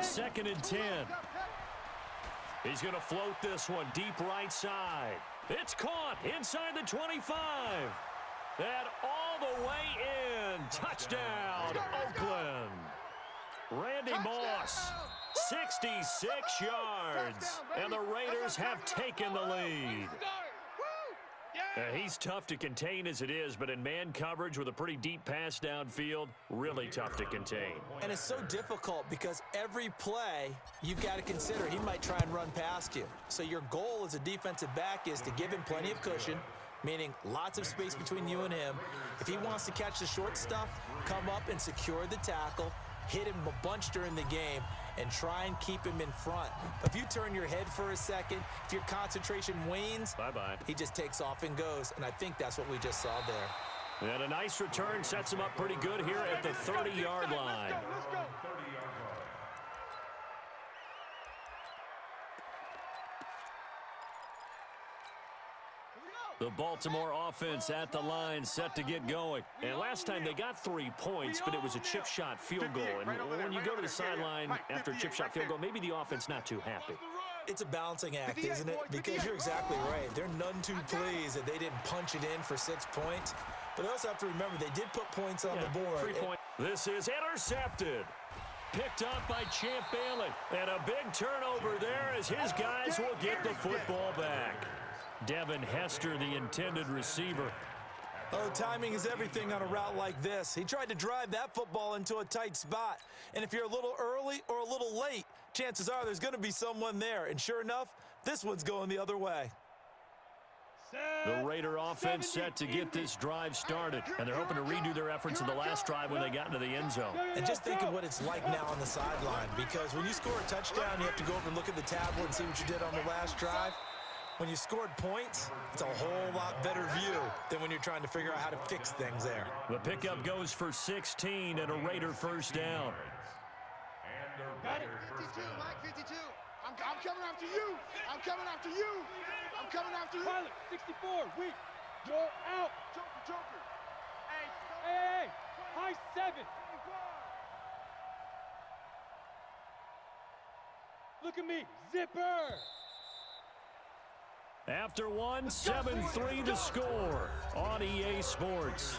2nd and 10. He's going to float this one deep right side. It's caught inside the 25. And all the way in. Touchdown, Oakland. Randy Moss, 66 yards. And the Raiders have taken the lead. He's tough to contain as it is, but in man coverage with a pretty deep pass downfield, really tough to contain. And it's so difficult because every play you've got to consider he might try and run past you. So your goal as a defensive back is to give him plenty of cushion, meaning lots of space between you and him. If he wants to catch the short stuff, come up and secure the tackle, hit him a bunch during the game, and try and keep him in front. But if you turn your head for a second, if your concentration wanes, bye-bye. He just takes off and goes, and I think that's what we just saw there. And a nice return sets him up pretty good here at the 30-yard line. The Baltimore offense at the line set to get going. And last time they got 3 points, but it was a chip shot field goal. And when you go to the sideline after a chip shot field goal, maybe the offense not too happy. It's a balancing act, isn't it? Because you're exactly right. They're none too pleased that they didn't punch it in for 6 points. But they also have to remember they did put points on the board. 3 points. This is intercepted. Picked up by Champ Bailey. And a big turnover there as his guys will get the football back. Devin Hester, the intended receiver. Oh, timing is everything on a route like this. He tried to drive that football into a tight spot. And if you're a little early or a little late, chances are there's going to be someone there. And sure enough, this one's going the other way. The Raider offense set to get this drive started. And they're hoping to redo their efforts in the last drive when they got into the end zone. And just think of what it's like now on the sideline. Because when you score a touchdown, you have to go over and look at the tablet and see what you did on the last drive. When you scored points, it's a whole lot better view than when you're trying to figure out how to fix things there. The pickup goes for 16 and a Raider first down. Got it. 52, Mike, 52. I'm coming after you. I'm coming after you. I'm coming after you. Pilot, 64, weak. You're out. Joker. Hey, high 7. Look at me, zipper. After one, 7-3 the score on EA Sports.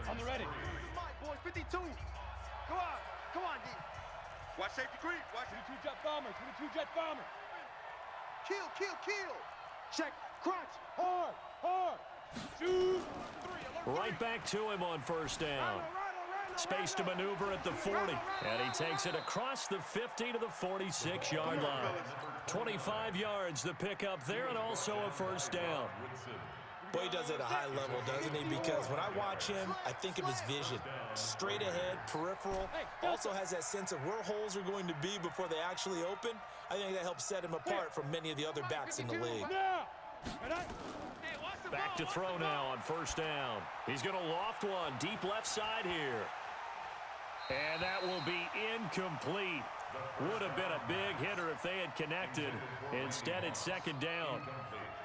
On the ready. Boys, 52. Come on, D. Watch safety creep. Watch 22 jet bomber, 22 jet bomber. Kill. Check, crunch, hard. 2, 3. Right back to him on first down. Space to maneuver at the 40. And he takes it across the 50 to the 46-yard line. 25 yards the pickup there and also a first down. Boy, he does it at a high level, doesn't he? Because when I watch him, I think of his vision. Straight ahead, peripheral. Also has that sense of where holes are going to be before they actually open. I think that helps set him apart from many of the other backs in the league. Back to throw now on first down. He's going to loft one deep left side here. And that will be incomplete. Would have been a big hitter if they had connected. Instead, it's second down.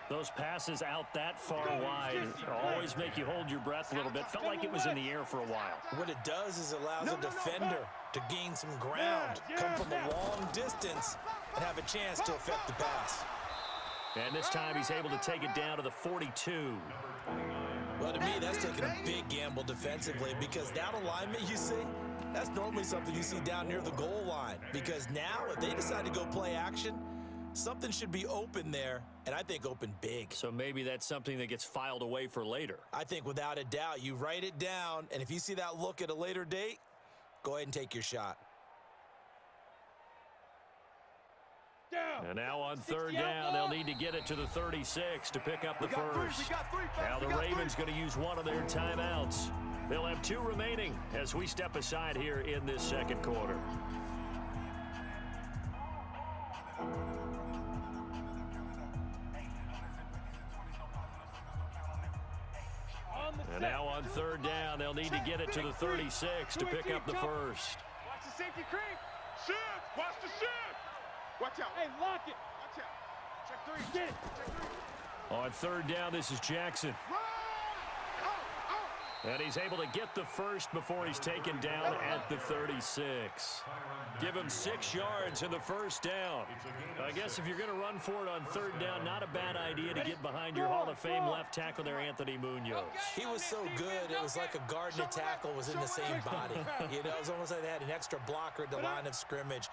Those passes out that far wide always make you hold your breath a little bit. Felt like it was in the air for a while. What it does is allows a defender to gain some ground, come from a long distance, and have a chance to affect the pass. And this time he's able to take it down to the 42. Well, to me, that's taking a big gamble defensively because that alignment you see, that's normally something you see down near the goal line. Because now, if they decide to go play action, something should be open there, and I think open big. So maybe that's something that gets filed away for later. I think without a doubt, you write it down, and if you see that look at a later date, go ahead and take your shot. And now on third down, they'll need to get it to the 36 to pick up the first. Now the Ravens going to use one of their timeouts. They'll have 2 remaining as we step aside here in this second quarter. And now on third down, they'll need to get it to the 36 to pick up the first. Watch the safety creep. Shift. Watch the shift. Watch out. Hey, lock it. Watch out. Check 3. Get it. On third down, this is Jackson. And he's able to get the first before he's taken down at the 36. Give him 6 yards in the first down. I guess if you're going to run for it on third down, not a bad idea to get behind your Hall of Fame left tackle there, Anthony Munoz. He was so good, it was like a guard and a tackle was in the same body. You know, it was almost like they had an extra blocker at the line of scrimmage.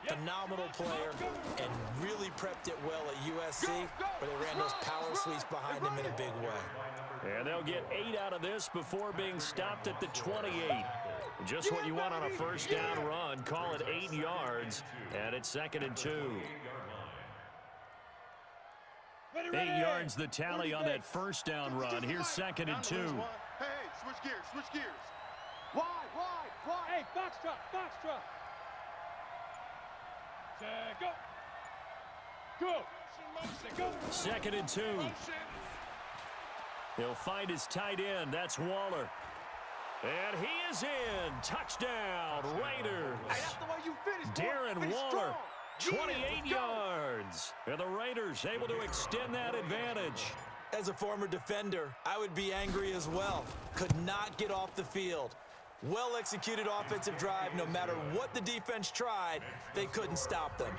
Phenomenal player and really prepped it well at USC, where they ran those power sweeps behind him in a big way. And they'll get 8 out of this before being stopped at the 28. Just what you want on a first down run. Call it 8 yards, and it's 2nd and 2. 8 yards the tally on that first down run. Here's 2nd and 2. Hey, switch gears, switch gears. Wide. Hey, foxtrot. Go. 2nd and 2. He'll find his tight end. That's Waller. And he is in. Touchdown, Raiders. Hey, that's the way you finish. Darren Finish Waller, strong. 28 yards. And the Raiders able to extend that advantage. As a former defender, I would be angry as well. Could not get off the field. Well-executed offensive drive. No matter what the defense tried, they couldn't stop them.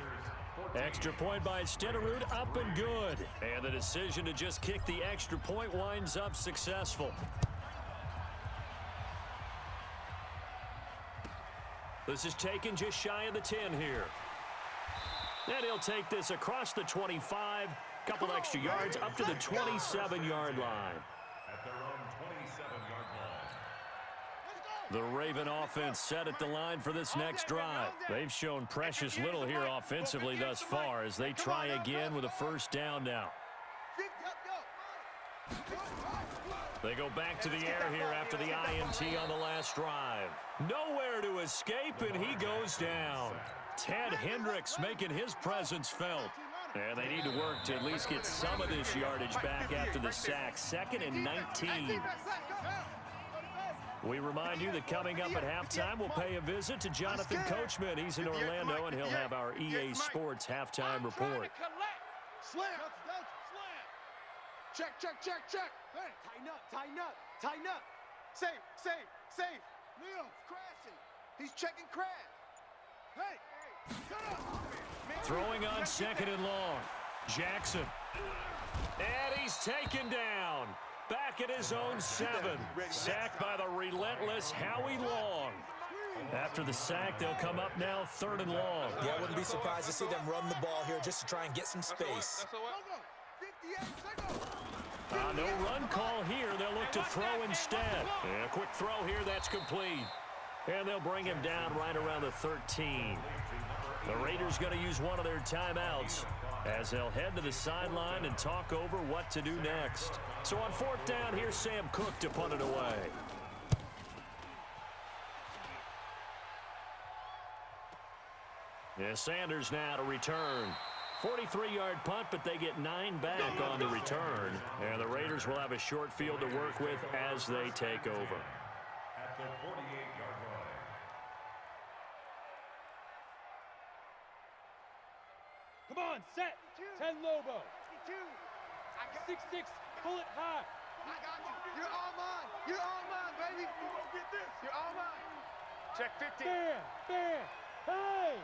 Extra point by Stenerud, up and good. And the decision to just kick the extra point winds up successful. This is taken just shy of the 10 here. And he'll take this across the 25, couple extra yards up to the 27-yard line. The Raven offense set at the line for this next drive. They've shown precious little here offensively thus far as they try again with a first down now. They go back to the air here after the INT on the last drive. Nowhere to escape, and he goes down. Ted Hendricks making his presence felt. And they need to work to at least get some of this yardage back after the sack. 2nd and 19. We remind you that coming up at halftime, we'll pay a visit to Jonathan Coachman. He's in Orlando, and he'll have our EA Sports halftime report. Slam. Check. Hey. Tighten up. Safe. Neil's crashing. He's checking crash. Hey, shut up. Throwing on 2nd and long. Jackson. And he's taken down. Back at his own 7. Sacked by the relentless Howie Long. After the sack, they'll come up now 3rd and long. Yeah, I wouldn't be surprised to see them run the ball here just to try and get some space. No run call here. They'll look to throw instead. And a quick throw here. That's complete. And they'll bring him down right around the 13. The Raiders going to use one of their timeouts as they'll head to the sideline and talk over what to do next. So on 4th down, here's Sam Cook to punt it away. Yeah, Sanders now to return. 43-yard punt, but they get 9 back on the return. And the Raiders will have a short field to work with as they take over. At the 48-yard line. Come on, set. 10 Lobo. 6-6, pull it high. I got you. You're all mine, baby. You're all mine. Check 50. Bam. Hey.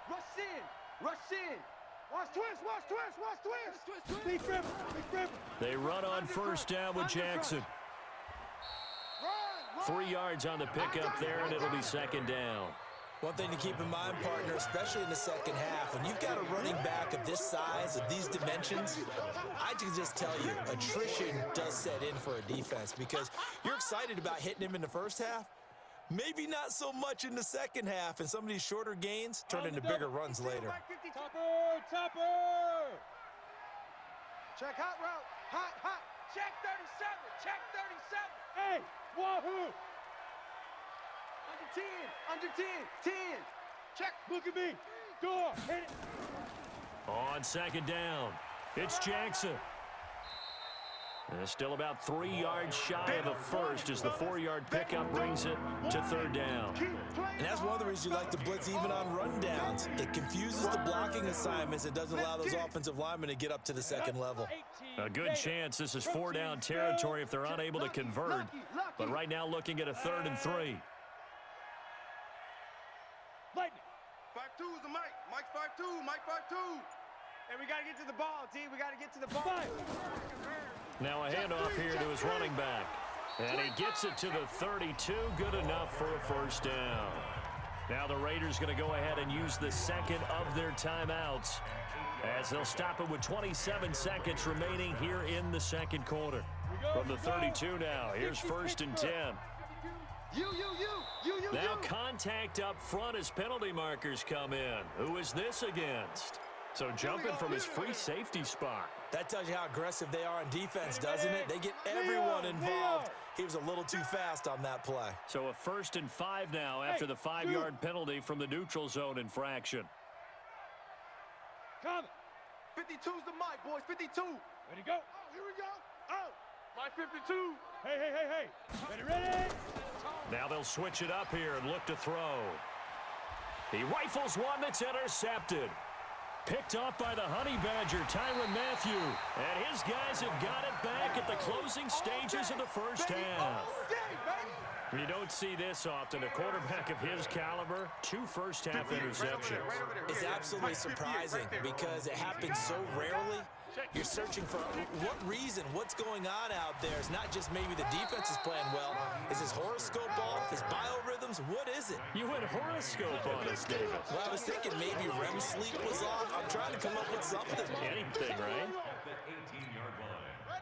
Rush in. Watch twist. Big rip. They run on first down with Jackson. Run. 3 yards on the pickup there, and it'll be 2nd down. One thing to keep in mind, partner, especially in the second half, when you've got a running back of this size, of these dimensions, I can just tell you, attrition does set in for a defense because you're excited about hitting him in the first half. Maybe not so much in the second half, and some of these shorter gains turn into bigger runs later. Topper. Check hot route. Hot. Check 37. Hey, wahoo. Under 10. Check. Look at me. Door. Hit it. On 2nd down, it's Jackson. And still about 3 yards shy of the first as the 4-yard pickup brings it to 3rd down. And that's one of the reasons you like to blitz even on rundowns. It confuses the blocking assignments. It doesn't allow those offensive linemen to get up to the second level. A good chance this is 4-down territory if they're unable to convert. But right now looking at a 3rd and 3. Lightning. 5-2 is the Mike. Mike 5-2. Mike 5-2. And we got to get to the ball, T. We got to get to the ball. Five. Now a handoff here to his running back. And he gets it to the 32. Good enough for a first down. Now the Raiders going to go ahead and use the second of their timeouts as they'll stop it with 27 seconds remaining here in the second quarter. From the 32 now, here's 1st and 10. You. Now contact up front as penalty markers come in. Who is this against? So jumping from his free safety spot. That tells you how aggressive they are on defense, doesn't it? They get everyone involved. He was a little too fast on that play. So a 1st and 5 now after the 5-yard penalty from the neutral zone infraction. Coming. 52's the Mike, boys. 52. Ready, go. Oh, here we go. Oh, Mike 52. Hey. Ready. Now they'll switch it up here and look to throw. He rifles one that's intercepted. Picked off by the Honey Badger, Tyrann Mathieu. And his guys have got it back at the closing stages of the first half. You don't see this often. A quarterback of his caliber, 2 first-half interceptions. It's absolutely surprising because it happens so rarely. You're searching for what reason, what's going on out there. It's not just maybe the defense is playing well. Is his horoscope off? His biorhythms? What is it? You went horoscope on us, David. Well, I was thinking maybe REM sleep was off. I'm trying to come up with something. Anything, right?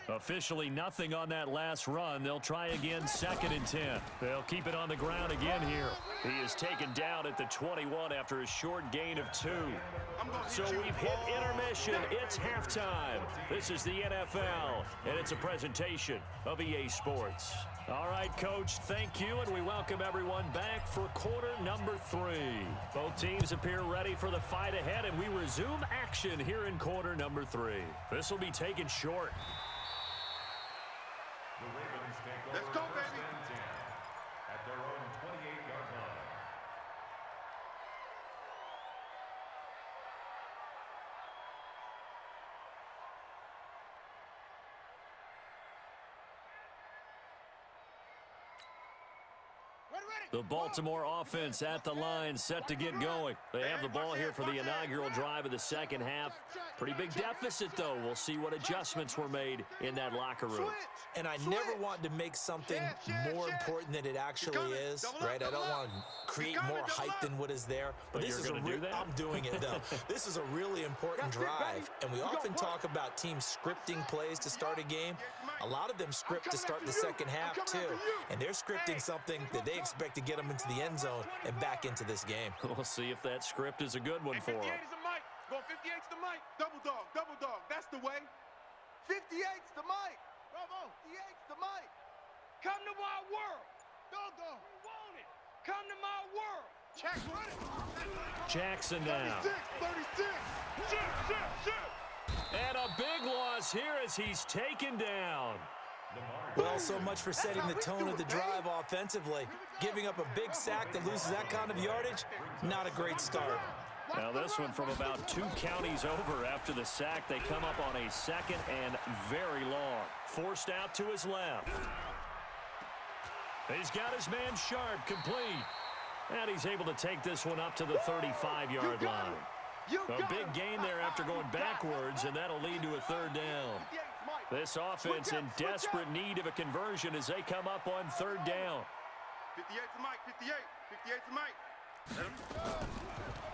Officially nothing on that last run. They'll try again 2nd and 10. They'll keep it on the ground again here. He is taken down at the 21 after a short gain of 2. So we've hit intermission. It's halftime. This is the NFL, and it's a presentation of EA Sports. All right, Coach, thank you, and we welcome everyone back for quarter number 3. Both teams appear ready for the fight ahead, and we resume action here in quarter number 3. This will be taken short. The Ravens take over Let's go, baby. 1st and 10 at their own 28-yard line. The Baltimore offense at the line, set to get going. They have the ball here for the inaugural drive of the second half. Pretty big deficit, though. We'll see what adjustments were made in that locker room. And I never want to make something more important than it actually is, right? I don't want to create more hype than what is there. But this is I'm doing it, though. This is a really important drive, and we often talk about teams scripting plays to start a game. A lot of them script to start the second half, too, and they're scripting something that they expect to get them into the end zone and back into this game. We'll see if that script is a good one for them. 58 is the Mike. Going 58's the Mike. Double dog. That's the way. 58's the Mike. Bravo. 58's the Mike. Come to my world. Dog. You want it. Come to my world. Check, run it. Jackson now. 36. And a big loss here as he's taken down. Well, so much for setting the tone of the drive offensively. Giving up a big sack that loses that kind of yardage, not a great start. Now this one from about 2 counties over after the sack. They come up on a 2nd and very long. Forced out to his left. He's got his man Sharp complete. And he's able to take this one up to the 35-yard line. A big gain there after going backwards, and that'll lead to a 3rd down. This offense in desperate need of a conversion as they come up on 3rd down. 58's the Mike. 58's the Mike.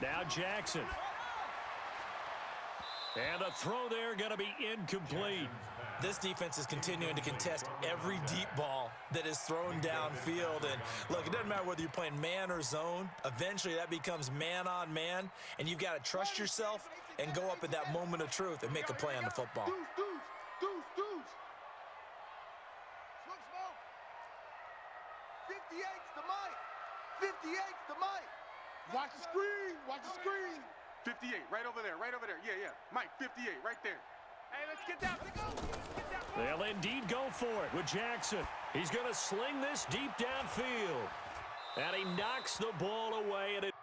Now Jackson. And the throw there going to be incomplete. This defense is continuing to contest every deep ball that is thrown downfield. And look, it doesn't matter whether you're playing man or zone. Eventually that becomes man on man, and you've got to trust yourself and go up at that moment of truth and make a play on the football. Deuce. Smoke. 58's the Mike. 58's the Mike. Watch the screen. 58, right over there. Yeah. Mike, 58, right there. Hey, let's get that. They'll indeed go for it with Jackson. He's going to sling this deep downfield. And he knocks the ball away, and it